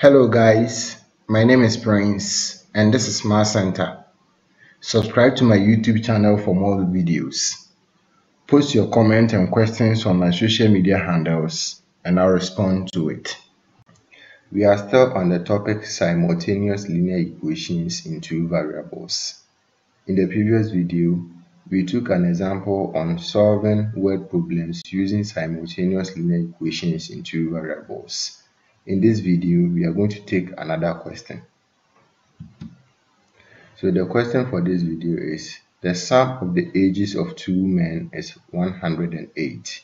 Hello guys, my name is Prince and this is Math Center. Subscribe to my YouTube channel for more videos. Post your comments and questions on my social media handles and I'll respond to it. We are still on the topic simultaneous linear equations in two variables. In the previous video, we took an example on solving word problems using simultaneous linear equations in two variables. In this video, we are going to take another question. So the question for this video is, the sum of the ages of two men is 108.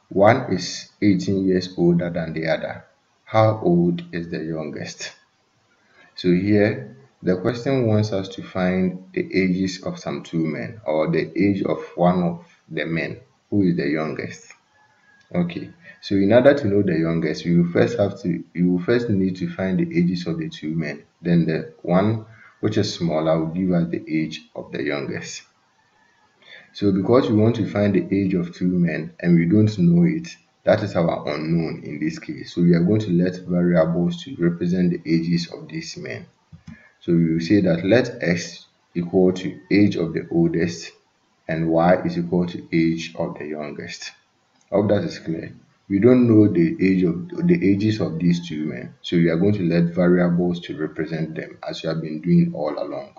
One is 18 years older than the other. How old is the youngest? So here, the question wants us to find the ages of some two men, or the age of one of the men, who is the youngest. Okay, so in order to know the youngest, you will first need to find the ages of the two men. Then the one which is smaller will give us the age of the youngest. So because we want to find the age of two men and we don't know it, that is our unknown in this case. So we are going to let variables to represent the ages of these men. So we will say that let x equal to age of the oldest and y is equal to age of the youngest. I hope that is clear. We don't know the ages of these two men, so we are going to let variables to represent them as we have been doing all along.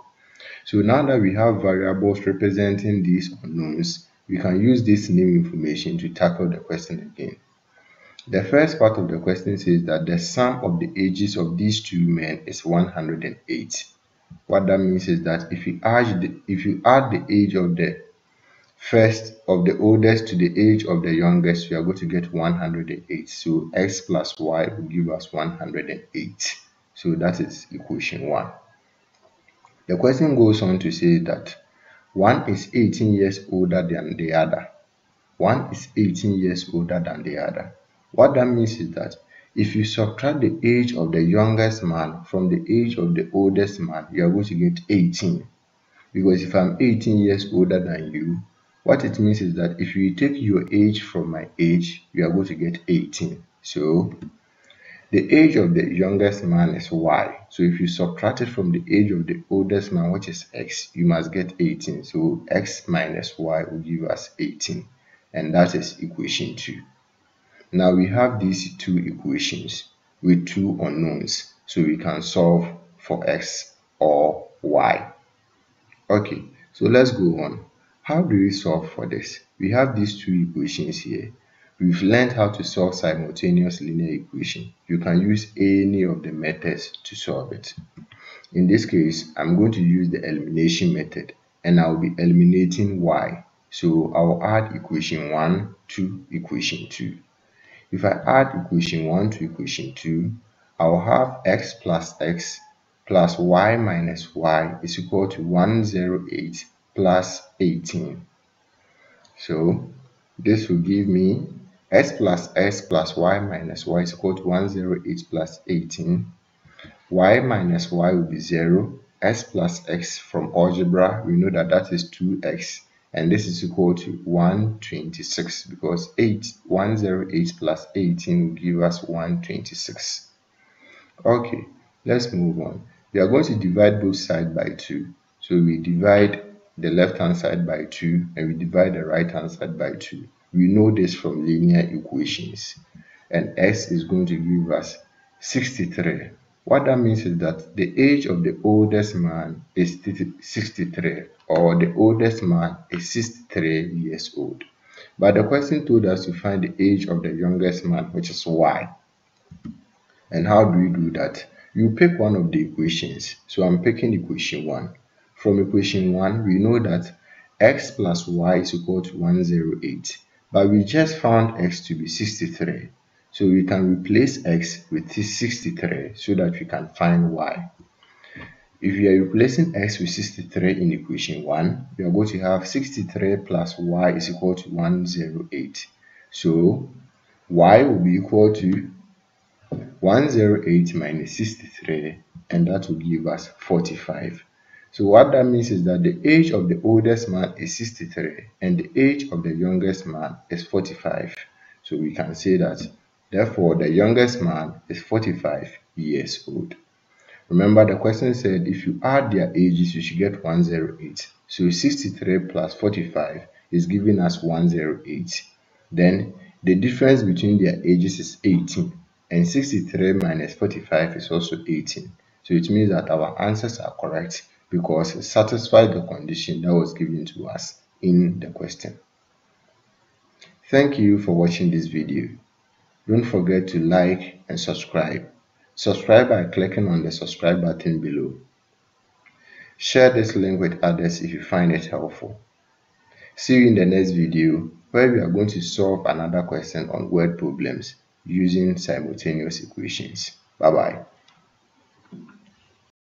So now that we have variables representing these unknowns, we can use this new information to tackle the question again. The first part of the question says that the sum of the ages of these two men is 108. What that means is that if you add the age of the oldest to the age of the youngest, we are going to get 108. So x plus y will give us 108. So that is equation 1. The question goes on to say that one is 18 years older than the other. One is 18 years older than the other. What that means is that if you subtract the age of the youngest man from the age of the oldest man, you are going to get 18. Because if I'm 18 years older than you, what it means is that if you take your age from my age, you are going to get 18. So the age of the youngest man is y. So if you subtract it from the age of the oldest man, which is x, you must get 18. So x minus y will give us 18. And that is equation 2. Now we have these two equations with two unknowns. So we can solve for x or y. Okay, so let's go on. How do we solve for this? We have these two equations here. We've learned how to solve simultaneous linear equation. You can use any of the methods to solve it. In this case, I'm going to use the elimination method and I'll be eliminating y. So I'll add equation 1 to equation 2. If I add equation 1 to equation 2, I'll have x plus y minus y is equal to 108 plus 18. So this will give me x plus y minus y is equal to 108 plus 18. Y minus y will be 0. X plus x from algebra, we know that is 2x. And this is equal to 126 because 108 plus 18 will give us 126. Okay, let's move on. We are going to divide both sides by 2. So we divide the left hand side by 2 and we divide the right hand side by 2. We know this from linear equations. And x is going to give us 63. What that means is that the age of the oldest man is 63, or the oldest man is 63 years old. But the question told us to find the age of the youngest man, which is y. And how do we do that? You pick one of the equations. So I'm picking equation 1. From equation 1, we know that x plus y is equal to 108. But we just found x to be 63. So we can replace x with 63 so that we can find y. If we are replacing x with 63 in equation 1, we are going to have 63 plus y is equal to 108. So y will be equal to 108 minus 63, and that will give us 45. So what that means is that the age of the oldest man is 63 and the age of the youngest man is 45. So we can say that Therefore, the youngest man is 45 years old. Remember, the question said if you add their ages, you should get 108. So 63 plus 45 is giving us 108. Then the difference between their ages is 18. And 63 minus 45 is also 18. So it means that our answers are correct because it satisfied the condition that was given to us in the question. Thank you for watching this video. Don't forget to like and subscribe. Subscribe by clicking on the subscribe button below. Share this link with others if you find it helpful. See you in the next video where we are going to solve another question on word problems using simultaneous equations. Bye bye.